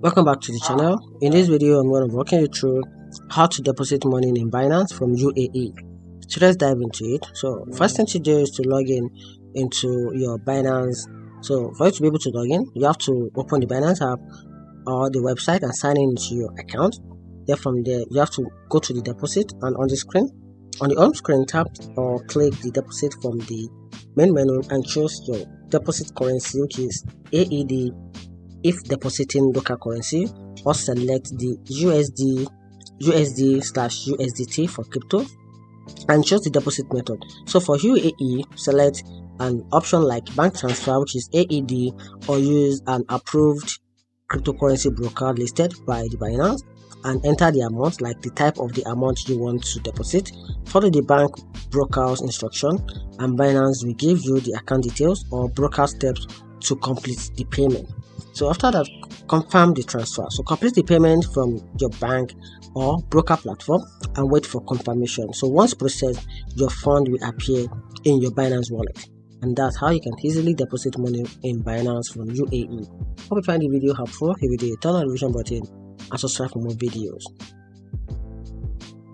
Welcome back to the channel. In this video, I'm going to walk you through how to deposit money in Binance from UAE. So let's dive into it. So first thing to do is to log in into your Binance. So for you to be able to log in, you have to open the Binance app or the website and sign in into your account. Then from there, you have to go to the deposit, and on the home screen, tap or click the deposit from the main menu and choose your deposit currency, which is AED if depositing local currency, or select the USD/USDT for crypto and choose the deposit method. So for UAE, select an option like bank transfer, which is AED, or use an approved cryptocurrency broker listed by the Binance and enter the amount, like the type of the amount you want to deposit. Follow the bank broker's instruction and Binance will give you the account details or broker steps to complete the payment. So after that, confirm the transfer. So complete the payment from your bank or broker platform and wait for confirmation. So once processed, your fund will appear in your Binance wallet. And that's how you can easily deposit money in Binance from UAE. Hope you find the video helpful. If you did, turn on the notification button and subscribe for more videos.